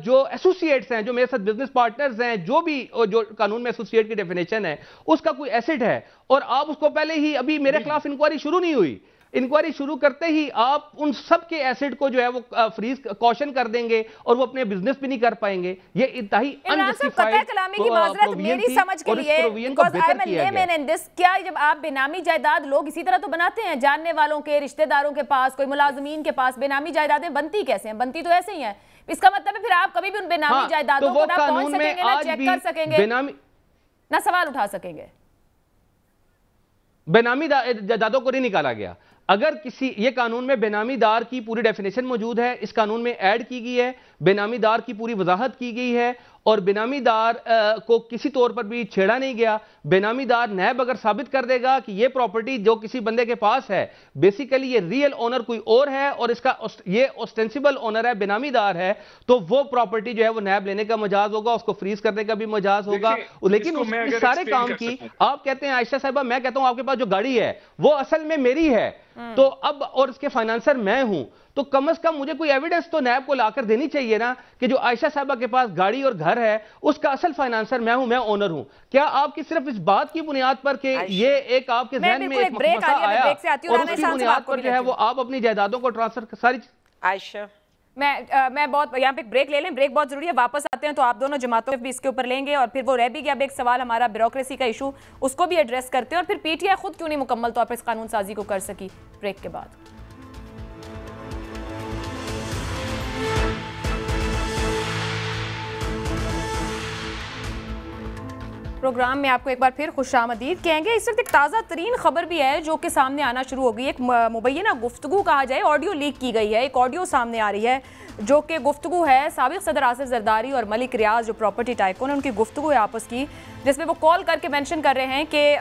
جو ایسوسیٹس ہیں, جو میرے ساتھ بزنس پارٹنرز ہیں, جو بھی جو قانون میں ایسوسیٹ کی ڈیفینیشن ہے اس کا کوئی ایسٹ ہے, اور آپ اس کو پہلے ہی, ابھی میرے خلاف انکوائری شروع نہیں ہوئی, انکوائری شروع کرتے ہی آپ ان سب کے ایسٹ کو جو ہے وہ فریز کوشن کر دیں گے اور وہ اپنے بزنس بھی نہیں کر پائیں گے. یہ انتہائی
انجسٹیفائڈ کلامی کی معذرت میری سمجھ کے لیے, because I'm a layman in this, کیا جب آپ بے نامی جائیداد لوگ اسی طرح تو بناتے ہیں, جاننے والوں کے, رشتہ داروں کے پاس, کوئی ملازمین کے پاس بے نامی جائیدادیں بنتی کیسے ہیں؟ بنتی تو ایسے ہی ہیں. اس کا مطلب ہے پھر آپ کبھی بھی ان بے نامی جائیدادوں کو نہ پہنچ سکیں گے, نہ چیک کر سکیں گے, نہ سوال اٹھا سکیں گے.
بے نامی جائیدادوں کو نہیں نکالا گیا. اگر کسی, یہ قانون میں بے نامی دار کی پوری ڈیفینیشن موجود ہے, اس قانون میں ایڈ کی گئی ہے, بے نامی دار کی پوری وضاحت کی گئی ہے, اور بے نامی دار کو کسی طور پر بھی چھیڑا نہیں گیا. بے نامی دار نیب اگر ثابت کر دے گا کہ یہ پراپرٹی جو کسی بندے کے پاس ہے, بیسیکلی یہ ریئل اونر کوئی اور ہے اور اس کا یہ اوسٹینسیبل اونر ہے, بے نامی دار ہے, تو وہ پراپرٹی جو ہے وہ نیب لینے کا مجاز ہوگا, اس کو فریز کرنے کا بھی مجاز ہوگا. لیکن اس سارے کام کی آپ کہتے ہیں عائشہ صاحبہ, میں کہتا ہوں آپ کے پاس جو گاڑی ہے وہ اصل میں میری ہے, تو اب, اور اس کے فائنانسر میں ہوں, تو کم از کم مجھے کوئی ایویڈنس تو نیب کو لا کر دینی چاہیے نا کہ جو عائشہ صاحبہ کے پاس گاڑی اور گھر ہے اس کا اصل فائنانسر میں ہوں, میں اونر ہوں. کیا آپ کی صرف اس بات کی بنیاد پر کہ یہ ایک آپ کے ذہن میں ایک مسئلہ آیا اور اس کی بنیاد پر جو ہے وہ آپ اپنی جائیدادوں کو ٹرانسفر ساری
عائشہ,
میں بہت یہاں پہ ایک بریک لے لیں, بریک بہت ضروری ہے, واپس آتے ہیں تو آپ دونوں جماعتوں بھی اس کے اوپر لیں گے, اور پھر وہ رہ بھی گیا اب ایک سوال ہمارا بیوروکریسی کا ایشو, اس کو بھی ایڈریس کرتے ہیں, اور پھر پی ٹی آئی خود کیوں نہیں مکمل طور پر اس قانون سازی کو کر سکی. بریک کے بعد پروگرام میں آپ کو ایک بار پھر خوش آمدید کہیں گے. اس وقت ایک تازہ ترین خبر بھی ہے جو کہ سامنے آنا شروع ہو گئی. ایک مبینہ گفتگو کہا جائے, آڈیو لیک کی گئی ہے, ایک آڈیو سامنے آ رہی ہے جو کہ گفتگو ہے سابق صدر آصف زرداری اور ملک ریاض جو پراپرٹی ٹائکون ہیں, ان کی گفتگو ہے آپس کی, جس میں وہ کال کر کے مینشن کر رہے ہیں کہ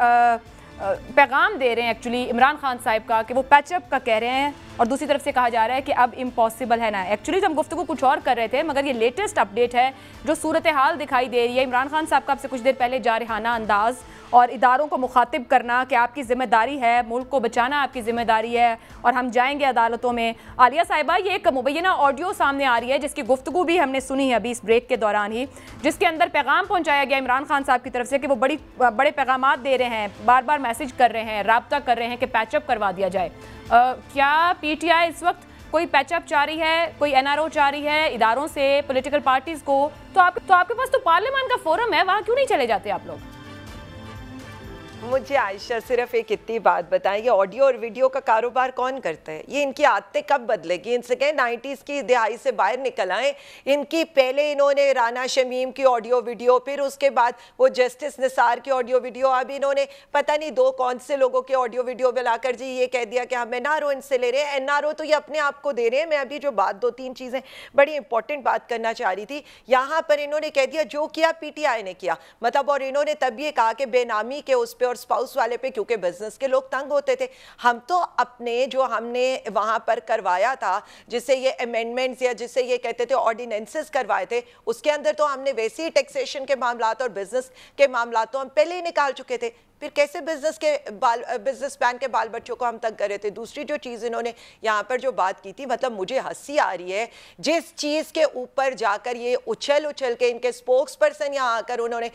پیغام دے رہے ہیں ایکچولی عمران خان صاحب کا کہ وہ پیچ اپ کا کہہ رہے ہیں, اور دوسری طرف سے کہا جا رہا ہے کہ اب امپاسبل ہے نا. ایکچولی ہم گفتگو کچھ اور کر رہے تھے, مگر یہ لیٹسٹ اپڈیٹ ہے جو صورتحال دکھائی دے رہی ہے. عمران خان صاحب کا آپ سے کچھ دیر پہلے جارحانہ انداز اور اداروں کو مخاطب کرنا کہ آپ کی ذمہ داری ہے, ملک کو بچانا آپ کی ذمہ داری ہے, اور ہم جائیں گے عدالتوں میں. عالیہ صاحبہ, یہ ایک مبینہ آڈیو سامنے آ رہی ہے جس کی گفتگو بھی ہم نے سنی ہے ابھی اس بریک کے دوران ہی, جس کے اندر پیغام پہنچایا گیا عمران خان صاحب کی طرف سے کہ وہ بڑے پیغامات دے رہے ہیں, بار بار میسج کر رہے ہیں, رابطہ کر رہے ہیں کہ پیچ اپ کروا دیا جائے. کیا پی ٹی آئی اس وقت کوئی پیچ اپ چاہ رہی ہے, کوئی این آر او چاہ رہی ہے اداروں سے, پولیٹیکل پارٹیز کو؟ تو آپ کے پاس تو پارلیمان کا فورم ہے, وہاں کیوں نہیں چلے جاتے آپ لوگ؟
مجھے عائشہ صرف ایک اتنی بات بتائیں, یہ آڈیو اور ویڈیو کا کاروبار کون کرتا ہے؟ یہ ان کی عادتیں کب بدلے گی؟ ان سے کہیں 90s کی دہائی سے باہر نکل آئیں. ان کی پہلے انہوں نے رانا شمیم کی آڈیو ویڈیو, پھر اس کے بعد وہ جسٹس نثار کی آڈیو ویڈیو, اب انہوں نے پتہ نہیں دو کون سے لوگوں کی آڈیو ویڈیو بلا کر جی یہ کہہ دیا کہ ہم این آر او ان سے لے رہے ہیں. این آر او تو یہ اپنے آپ کو دے رہے ہیں. میں ابھی جو بات 2-3 چیزیں بڑی امپورٹنٹ بات کرنا چاہ رہی تھی, یہاں پر انہوں نے کہہ دیا جو کیا پی ٹی آئی نے کیا, مطلب, اور انہوں نے تب یہ کہا کہ بے نامی کے اس پہ اور اسپاؤس والے پہ, کیونکہ بزنس کے لوگ تنگ ہوتے تھے. ہم تو اپنے جو ہم نے وہاں پر کروایا تھا, جسے یہ امینڈمنٹس یا جسے یہ کہتے تھے آرڈیننسز کروائے تھے, اس کے اندر تو ہم نے ویسے ہی ٹیکسیشن کے معاملات اور بزنس کے معاملات تو ہم پہلے ہی نکال چکے تھے. پھر کیسے بزنس مین کے بال بچوں کو ہم تنگ کر رہے تھے؟ دوسری جو چیز انہوں نے یہاں پر جو بات کی تھی, مطلب مجھے ہنسی آ رہی ہے جس چیز کے اوپر جا کر یہ اچھل کے ان کے سپوکس پرسن یہاں آ کر انہوں نے,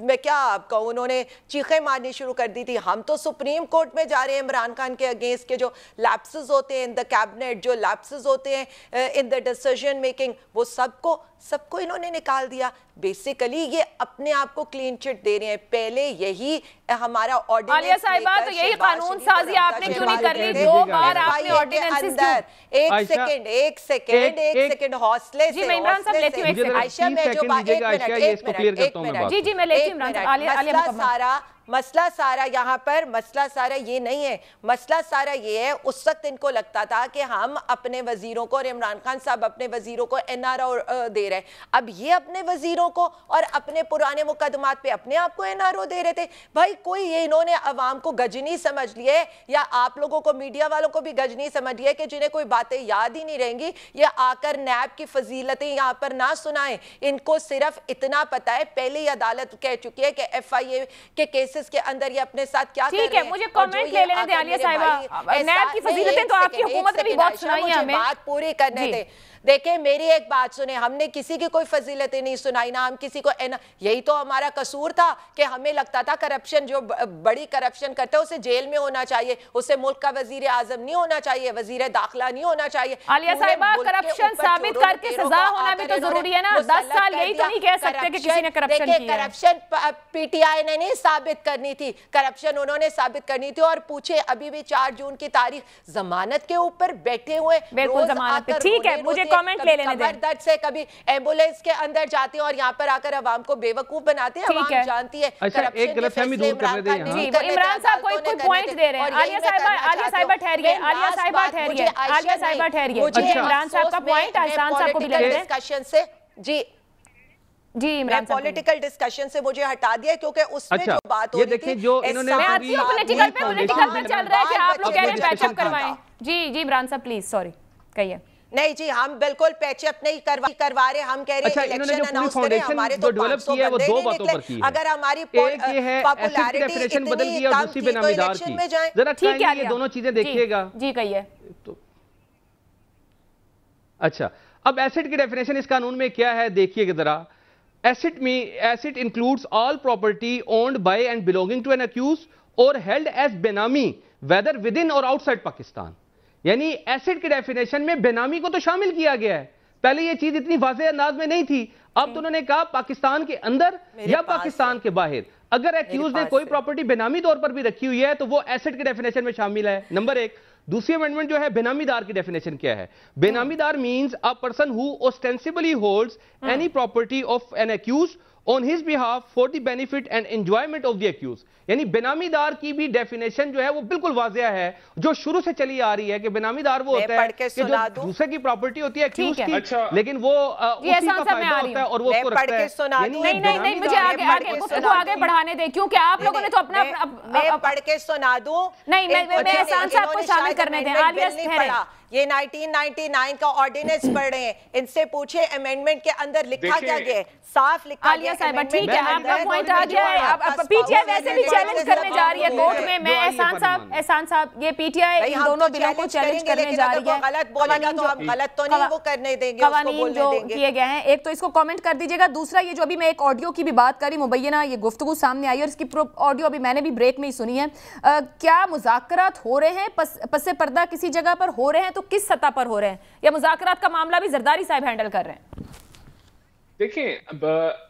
میں کیا آپ کہوں, انہوں نے چیخیں مارنی شروع کر دی تھی. ہم تو سپریم کورٹ میں جا رہے ہیں عمران خان کے اگینسٹ کے جو لیپسز ہوتے ہیں ان دا کیبنٹ, جو لیپسز ہوتے ہیں ان دا ڈیسیژن میکنگ, وہ سب کو انہوں نے نکال دیا. بیسیکلی یہ اپنے آپ کو کلین چٹ دے رہے ہیں. پہلے یہی ہمارا آرڈیننس,
عالیہ صاحبہ, تو یہی قانون سازی آپ نے کیوں نہیں کر لی؟ 2 بار آپ نے آرڈیننسز کیوں؟
ایک سیکنڈ حوصلے سے,
جی میں عمران صاحب لیتی ہوں.
عائشہ میں جو بات, ایک منٹ,
جی میں لیتی ہوں عمران صاحب. عالیہ مکمل.
مسئلہ سارا یہاں پر مسئلہ سارا یہ نہیں ہے، مسئلہ سارا یہ ہے اس وقت ان کو لگتا تھا کہ ہم اپنے وزیروں کو اور عمران خان صاحب اپنے وزیروں کو NRO دے رہے ہیں، اب یہ اپنے وزیروں کو اور اپنے پرانے مقدمات پہ اپنے آپ کو NRO دے رہے تھے۔ بھائی کوئی یہ انہوں نے عوام کو گجنی سمجھ لیے یا آپ لوگوں کو میڈیا والوں کو بھی گجنی سمجھ لیے کہ جنہیں کوئی باتیں یاد ہی نہیں رہیں گی، یہ آ کر نیب کی فضیلتیں یہاں پر نہ سنائیں۔ ان کو صرف اتنا پتا ہے، پہلے ہی عدالت کہہ چکی ہے کہ FIA کے کیسز کے اندر یہ اپنے ساتھ کیا کر رہے ہیں۔
ٹھیک ہے، مجھے کامنٹ لے لینے دیں عالیہ صاحبہ، نیب کی فضیلتیں تو آپ کی حکومت نے بھی بہت سنائی ہیں ہمیں۔
بات پوری کرنے دیں۔ دیکھیں میری ایک بات سنیں، ہم نے کسی کی کوئی فضیلتیں نہیں سنائی، نہ ہم کسی کو یہی تو ہمارا قصور تھا کہ ہمیں لگتا تھا کرپشن جو بڑی کرپشن کرتا ہے اسے جیل میں ہونا چاہیے، اسے ملک کا وزیر اعظم نہیں ہونا چاہیے، وزیر داخلہ نہیں ہونا چاہیے۔
عالیہ صاحبہ کرپشن ثابت کر کے سزا ہونا بھی تو ضروری ہے نا، 10 سال یہی تو نہیں کہہ سکتے کہ کسی نے کرپشن کیا ہے۔
کرپشن PTI نے نہیں ثابت کرنی تھی، کرپشن انہوں نے ثابت کرنی تھی۔ اور پوچھے ابھی بھی 4 جون کی تاریخ ضمانت کے اوپر بیٹھے ہوئے،
بالکل ضمانت پہ۔ ٹھیک ہے، مجھے کامنٹ لے لینے دیں۔
درد سے کبھی ایمبولینس کے اندر جاتے ہیں اور یہاں پر آ کر عوام کو بے وقوف بناتے ہیں۔ عوام جانتی ہے
ایک غلط فہمی دور کرنے دیں یہاں۔
جی عمران صاحب کوئی پوائنٹ دے رہے ہیں۔ عالیہ صاحبہ ٹھہریے، عالیہ صاحبہ ٹھہریے، عالیہ صاحبہ ٹھہریے۔ عمران صاحب کا پوائنٹ احسان صاحب کو بھی لے لیں۔
ڈسکشن سے
جی عمران صاحب
پولیٹیکل ڈسکشن سے مجھے ہٹا دیا کیونکہ اس میں جو بات ہو رہی تھی
میں آتی ہوں پولیٹیکل پہ چل رہا ہے کہ آپ لوگ کہہ رہے ہیں پیچ اپ کروائیں۔ جی عمران صاحب پلیز سوری کہیے۔
نہیں جی ہم بالکل پیچ اپ نہیں کروا رہے، ہم کہہ رہے ہیں الیکشن اناؤنس کریں، ہمارے تو 500 بندے نہیں نکلے، اگر ہماری پاپولیرٹی اتنی کم تھی تو الیکشن میں جائیں۔
ٹھیک ہے
یہ دونوں چیزیں دیکھیے گا۔
جی کہیے۔
اچھا اب ایسٹ کی ڈیفینیشن اس قانون میں کیا ہے دیکھیے گا ذرا۔ Asset includes all property owned by and belonging to an accused or held as benami whether within or outside Pakistan. یعنی ایسٹ کی ڈیفینیشن میں بینامی کو تو شامل کیا گیا ہے، پہلے یہ چیز اتنی واضح انداز میں نہیں تھی، اب تو انہوں نے کہا پاکستان کے اندر یا پاکستان کے باہر اگر ایکیوز نے کوئی پراپرٹی بینامی طور پر بھی رکھی ہوئی ہے تو وہ ایسٹ کی ڈیفینیشن میں شامل ہے۔ نمبر 1۔ دوسری امینڈمنٹ جو ہے بینامی دار کی ڈیفینیشن کیا ہے؟ بینامی دار means a person who ostensibly holds any property of an accused on his behalf for the benefit and enjoyment of the accused. یعنی بینامی دار کی بھی ڈیفینیشن جو ہے وہ بالکل واضح ہے، جو شروع سے چلی آ رہی ہے کہ بینامی دار وہ ہوتا ہے کہ جو دوسرے کی پراپرٹی ہوتی ہے ایکیوز کی، لیکن وہ اسی کا فائدہ ہوتا ہے اور وہ اس کو رکھتا ہے۔
نہیں مجھے آگے بڑھانے دیں کیونکہ آپ لوگوں نے تو اپنا
میں پڑھ کے سنا دوں۔
نہیں میں احسان صاحب کو شامل کرنے دیں۔ عالیہ ٹھہریں،
یہ 1999 کا آرڈیننس پڑھ رہے ہیں، ان سے پوچھے امینڈمنٹ کے اندر لکھا کیا گیا ہے، صاف لکھا گیا ہے۔
عالیہ صاحبہ ٹھیک ہے، آپ کا پوائنٹ آ گیا ہے۔ اب PTI ویسے بھی چیلنج کرنے جا رہی ہے کورٹ میں۔ میں احسان صاحب یہ PTI ان دونوں بلوں کو چیلنج کرنے جا رہی ہے۔
غلط بولے گا تو ہم غلط تو نہیں وہ کرنے دیں گے،
قوانین جو کیے گئے ہیں ایک تو اس کو کامنٹ کر دیجئے گا، دوسرا یہ جو ابھی میں ایک آڈیو کی بھی بات کری مبینہ یہ گفتگو سامنے آئی اور اس کی آڈیو ابھی میں نے بھی بریک میں ہی سنی ہے، کیا مذاکرات ہو رہے ہیں پس پردہ کسی جگہ پر ہو رہے ہیں تو کس سطح پر ہو رہے ہیں، یا مذاکرات کا معاملہ بھی زرداری صاحب ہینڈل کر رہے ہیں؟
دیکھیں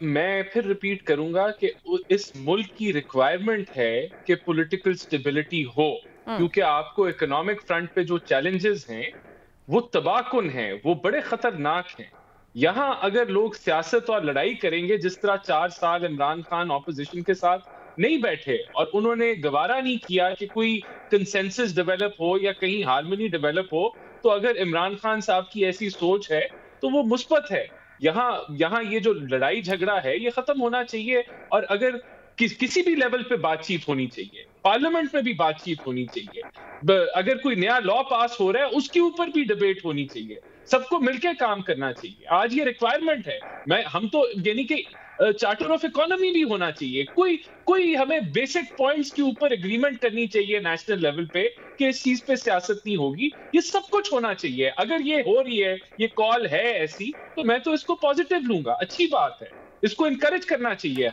میں پھر ریپیٹ کروں گا کہ اس ملک کی ریکوائرمنٹ ہے کہ پولیٹیکل سٹیبلٹی ہو، کیونکہ آپ کو اکنامک فرنٹ پہ جو چیلنجز ہیں وہ تباہ کن ہیں، وہ بڑے خطرناک ہیں۔ یہاں اگر لوگ سیاست اور لڑائی کریں گے جس طرح 4 سال عمران خان اپوزیشن کے ساتھ نہیں بیٹھے اور انہوں نے گوارا نہیں کیا کہ کوئی کنسنسس ڈیولپ ہو یا کہیں ہارمونی ڈیولپ ہو، تو اگر عمران خان صاحب کی ایسی سوچ ہے تو وہ مثبت ہے۔ یہاں یہ جو لڑائی جھگڑا ہے یہ ختم ہونا چاہیے، اور اگر کسی بھی لیول پہ بات چیت ہونی چاہیے، پارلیمنٹ میں بھی بات چیت ہونی چاہیے، اگر کوئی نیا لا پاس ہو رہا ہے اس کے اوپر بھی ڈیبیٹ ہونی چاہیے، سب کو مل کے کام کرنا چاہیے۔ آج یہ ریکوائرمنٹ ہے، ہم تو یعنی کہ چارٹر آف اکانومی بھی ہونا چاہیے، کوئی ہمیں بیسک پوائنٹس کے اوپر اگریمنٹ کرنی چاہیے نیشنل لیول پہ کہ اس چیز پہ سیاست نہیں ہوگی، یہ سب کچھ ہونا چاہیے۔ اگر یہ ہو رہی ہے، یہ کال ہے ایسی، تو میں تو اس کو پازیٹیو لوں گا، اچھی بات ہے، اس کو انکریج کرنا چاہیے۔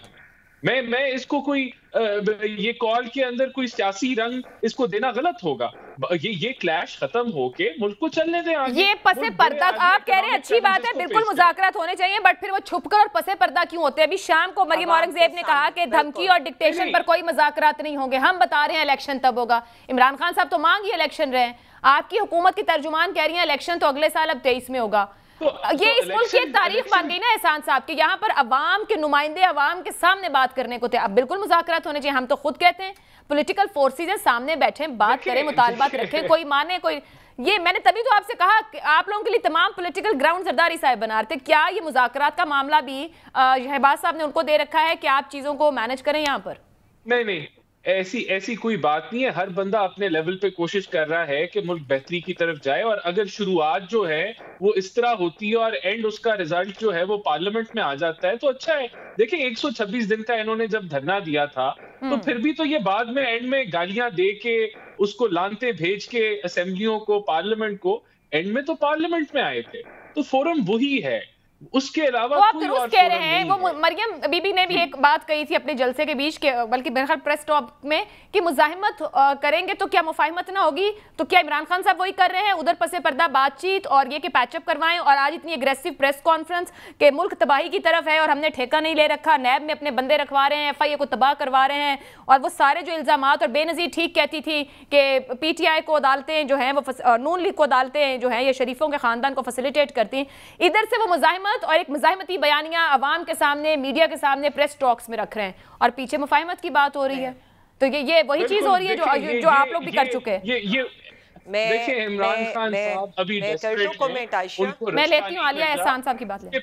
میں اس کو کوئی یہ کال کے اندر کوئی سیاسی رنگ اس کو دینا غلط ہوگا۔ یہ کلیش ختم ہو کے ملک کو چلنے دیں آگے۔
یہ پس پردہ آپ کہہ رہے ہیں اچھی بات ہے، بالکل مذاکرات ہونے چاہیے، بٹ پھر وہ چھپ کر اور پس پردہ کیوں ہوتے ہیں؟ ابھی شام کو مریم اورنگزیب نے کہا کہ دھمکی اور ڈکٹیشن پر کوئی مذاکرات نہیں ہوں گے، ہم بتا رہے ہیں الیکشن تب ہوگا۔ عمران خان صاحب تو مانگ ہی الیکشن رہے ہیں، آپ کی حکومت کی ترجمان کہہ رہی ہیں الیکشن تو اگلے سال اب 23 میں ہوگا۔ یہ اس ملک کی ایک تاریخ بن گئی نا احسان صاحب کہ یہاں پر عوام کے نمائندے عوام کے سامنے بات کرنے کو تھے. اب بالکل مذاکرات ہونے چاہیے. ہم تو خود کہتے ہیں پولیٹیکل فورسز ہیں, سامنے بیٹھیں, بات کریں, مطالبات رکھیں, کوئی مانے کوئی. یہ میں نے تبھی تو آپ سے کہا کہ آپ لوگوں کے لیے تمام پولیٹیکل گراؤنڈ زرداری صاحب بنا رہے تھے. کیا یہ مذاکرات کا معاملہ بھی شہباز صاحب نے ان کو دے رکھا ہے کہ آپ چیزوں کو مینج کریں یہاں پر؟
نہیں, ایسی کوئی بات نہیں ہے. ہر بندہ اپنے لیول پہ کوشش کر رہا ہے کہ ملک بہتری کی طرف جائے, اور اگر شروعات جو ہے وہ اس طرح ہوتی ہے اور اینڈ اس کا ریزلٹ جو ہے وہ پارلیمنٹ میں آ جاتا ہے تو اچھا ہے. دیکھیں 126 دن کا انہوں نے جب دھرنا دیا تھا تو پھر بھی تو یہ بعد میں اینڈ میں گالیاں دے کے اس کو لانتے بھیج کے اسمبلیوں کو, پارلیمنٹ کو, اینڈ میں تو پارلیمنٹ میں آئے تھے. تو فورم وہی ہے, اس کے علاوہ
وہ آپ درست کہہ رہے ہیں. وہ مریم بی بی نے بھی ایک بات کہی تھی اپنے جلسے کے بیچ, بلکہ بہرحال پریس ٹاک میں, کہ مزاحمت کریں گے تو کیا مفاہمت نہ ہوگی؟ تو کیا عمران خان صاحب وہی کر رہے ہیں, ادھر پس پردہ بات چیت اور یہ کہ پیچ اپ کروائیں, اور آج اتنی اگریسو پریس کانفرنس کہ ملک تباہی کی طرف ہے اور ہم نے ٹھیکہ نہیں لے رکھا, نیب میں اپنے بندے رکھوا رہے ہیں, ایف آئی اے کو تباہ کروا رہے ہیں, اور وہ سارے جو الزامات, اور بے نظیر ٹھیک کہتی تھی کہ پی ٹی آئی کو عدالتیں جو ہیں وہ نون لیگ کو عدالتیں جو ہیں یہ شریفوں کے خاندان کو فیسیلیٹیٹ کرتی ہیں. ادھر سے وہ مزاحمت اور ایک مزاحمتی بیانیاں عوام کے سامنے, میڈیا کے سامنے, پریس ٹاکس میں رکھ رہے ہیں, اور پیچھے مفاہمت کی بات ہو رہی ہے. تو یہ وہی چیز ہو رہی ہے جو آپ لوگ بھی کر چکے ہیں.
دیکھیں عمران خان صاحب ابھی
میں لیتی ہوں عالیہ احسان صاحب کی بات لیں.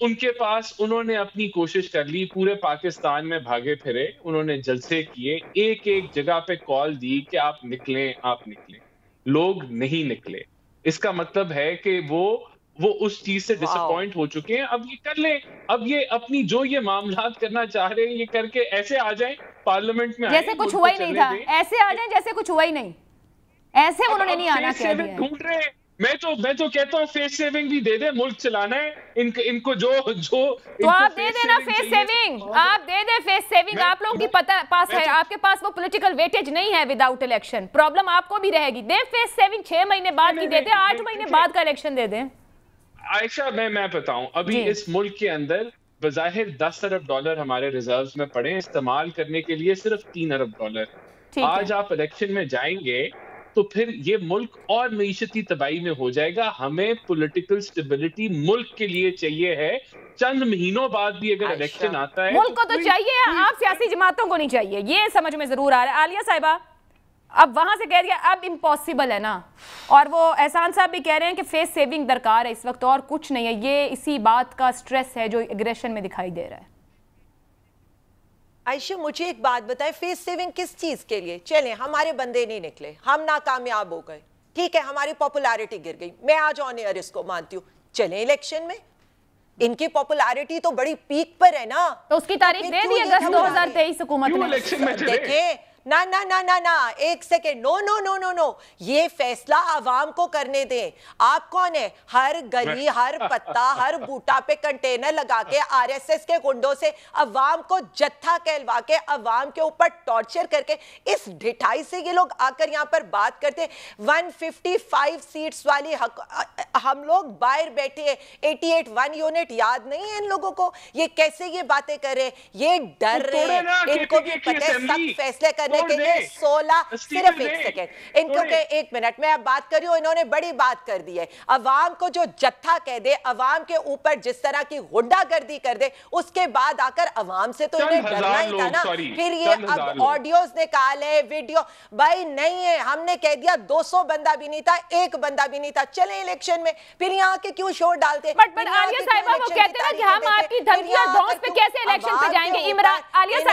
ان کے پاس انہوں نے اپنی کوشش کر لی, پورے پاکستان میں بھاگے پھرے, انہوں نے جلسے کیے, ایک جگہ پہ کال دی کہ آپ نکلیں, آپ نکلیں. لوگ نہیں نکلے. اس کا مطلب ہے کہ وہ اس چیز سے ڈس اپوائنٹ ہو چکے ہیں. اب یہ کر لیں, اب یہ اپنی جو یہ معاملات کرنا چاہ رہے ہیں یہ کر کے ایسے آ جائیں پارلیمنٹ میں,
جیسے کچھ ہوا ہی نہیں تھا, ایسے آ جائیں جیسے کچھ ہوا ہی نہیں, ایسے انہوں نے نہیں آنا کہہ دیا.
ڈھونڈ رہے ہیں. میں تو کہتا ہوں فیس سیونگ بھی دے دیں, ملک چلانا ہے ان کو جو
تو آپ دے دینا فیس سیونگ, آپ دے دیں فیس سیونگ. آپ لوگوں کی پاس ہے, آپ کے پاس وہ پولیٹیکل ویٹیج نہیں ہے وداؤٹ الیکشن. پرابلم آپ کو بھی رہے گی. دے فیس سیونگ, 6 مہینے بعد کی دے دیں, 8 مہینے بعد کا الیکشن دے دیں.
عائشہ میں بتاؤں, ابھی اس ملک کے اندر بظاہر 10 ارب ڈالر ہمارے ریزروز میں پڑے ہیں, استعمال کرنے کے لیے صرف 3 ارب ڈالر. آج آپ الیکشن میں جائیں گے تو پھر یہ ملک اور معیشتی تباہی میں ہو جائے گا. ہمیں پولیٹیکل سٹیبلٹی ملک کے لیے چاہیے ہے. چند مہینوں بعد بھی اگر الیکشن آتا ہے
ملک کو تو چاہیے, آپ سیاسی جماعتوں کو نہیں چاہیے, یہ سمجھ میں ضرور آ رہا ہے. عالیہ صاحبہ اب وہاں سے کہہ دیا اب امپاسبل ہے نا, اور وہ احسان صاحب بھی کہہ رہے ہیں کہ فیس سیونگ درکار ہے اس وقت, اور کچھ نہیں ہے. یہ اسی بات کا سٹریس ہے جو اگریشن میں دکھائی دے رہا ہے.
عائشہ مجھے ایک بات بتائیں, فیس سیونگ کس چیز کے لیے؟ چلیں ہمارے بندے نہیں نکلے, ہم ناکامیاب ہو گئے, ٹھیک ہے, ہماری پاپولیرٹی گر گئی, میں آج آن ایئر اس کو مانتی ہوں. چلیں الیکشن میں, ان کی پاپولیرٹی تو بڑی پیک پر ہے نا,
تو اس کی تاریخ دے دی اگست 2023 حکومت نے.
دیکھیں نا ایک سیکنڈ, نو, یہ فیصلہ عوام کو کرنے دیں. آپ کون ہیں؟ ہر گلی, ہر پتا, ہر بوٹا پہ کنٹینر لگا کے آر ایس ایس کے گنڈوں سے عوام کو جتھا کہلوا کے عوام کے اوپر ٹارچر کر کے اس ڈھٹائی سے یہ لوگ آ کر یہاں پر بات کرتے ہیں. 155 سیٹس والی ہم لوگ باہر بیٹھے ہیں, 88 1 یونٹ یاد نہیں ہے ان لوگوں کو. یہ کیسے یہ باتیں کر رہے ہیں؟ یہ ڈر رہے ہیں, ان کو بھی پتہ ہے سخت فیصلے کرنے کے لیے 16 صرف ایک سیکنڈ ان کو کہ 1 منٹ میں اب بات کر رہی ہوں. انہوں نے بڑی بات کر دی ہے, عوام کو جو جتھا کہہ دے, عوام کے اوپر جس طرح کی غنڈہ گردی کر دے, اس کے بعد آ کر عوام سے تو انہیں ڈرنا ہی تھا نا. پھر یہ اب آڈیوز نکالے, ویڈیو, بھائی نہیں ہے, ہم نے کہہ دیا 200 بندہ بھی نہیں تھا, 1 بندہ بھی نہیں تھا, چلیں الیکشن میں. پھر یہاں کے کیوں شور ڈالتے؟
بٹ عالیہ صاحبہ وہ کہتے ہیں کہ ہم آپ کی دھمکیاں دھونس پہ کیسے الیکشن پہ جائیں گے. عمران, عالیہ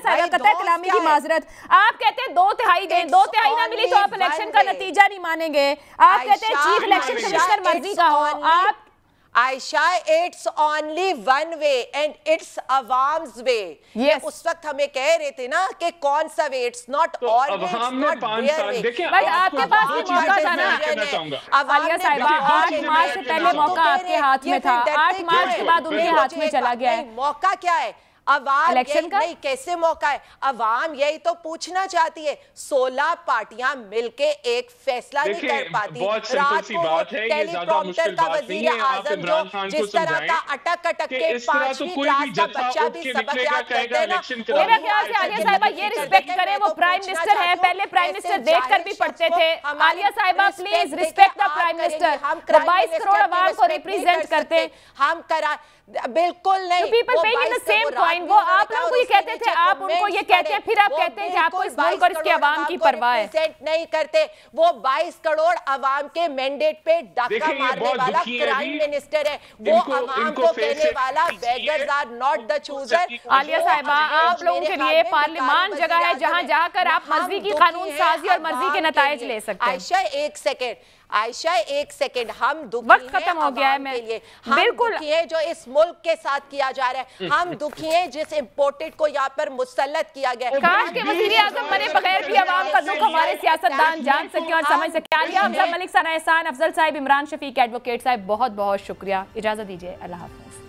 صاحبہ قطع کلامی کی معذرت, آپ کہتے ہیں 2/3 دیں, 2/3 نہ ملی تو آپ الیکشن کا نتیجہ نہیں مانیں گے. آپ کہتے ہیں چیف الیکشن کمشنر مرضی کا ہو. آپ
عائشہ, it's only one way and it's عوام's way. یہ اس وقت ہمیں کہہ رہے تھے نا کہ کون سا way, it's not always, it's not their way.
But آپ کے پاس بھی موقع تھا نا عالیہ صاحبہ, 8 مارچ سے پہلے موقع آپ کے ہاتھ میں تھا, 8 مارچ کے بعد ان کے ہاتھ میں چلا گیا ہے.
موقع کیا ہے؟ عوام
الیکشن کا
نہیں کیسے موقع ہے؟ عوام یہی تو پوچھنا چاہتی ہے. 16 پارٹیاں مل کے ایک فیصلہ نہیں کر پاتی. رات کو ٹیلی پرومپٹر کا وزیر اعظم جو جس طرح کا اٹک اٹک کے 5ویں کلاس کا بچہ بھی سبق یاد کرتے ہیں نا.
میرا خیال سے عالیہ صاحبہ یہ رسپیکٹ کریں, وہ پرائم منسٹر ہے, پہلے پرائم منسٹر دیکھ کر بھی پڑھتے تھے. عالیہ صاحبہ please respect the prime minister, وہ 22 کروڑ عوام کو ریپریزنٹ کرتے ہیں.
ہم بالکل نہیں.
People paying in the same coin. وہ آپ لوگوں کو یہ کہتے تھے, آپ ان کو یہ کہتے ہیں, پھر آپ کہتے ہیں کہ آپ کو اس ملک اور اس کے عوام کی پرواہ ہے.
نہیں کرتے. وہ 22 کروڑ عوام کے مینڈیٹ پہ ڈاکہ مارنے والا پرائم منسٹر ہے. وہ عوام کو کہنے والا beggars are not the chooser.
عالیہ صاحبہ آپ لوگوں کے لیے پارلیمان جگہ ہے جہاں جا کر آپ مرضی کی قانون سازی اور مرضی کے نتائج لے سکتے ہیں.
عائشہ ایک سیکنڈ, ہم دکھی
وقت ختم ہو گیا ہے.
ہم دکھی ہیں جو اس ملک کے ساتھ کیا جا رہا ہے. ہم دکھی ہیں جس امپورٹڈ کو یہاں پر مسلط کیا گیا.
کاش کے وزیر اعظم بنے بغیر بھی عوام کا دکھ ہمارے سیاستدان جان سکیں اور سمجھ سکیں. عالیہ حمزہ, ملک ثنا احسان, افضل صاحب, عمران شفیق, ایڈوکیٹ صاحب, بہت بہت شکریہ. اجازت دیجیے, اللہ حافظ.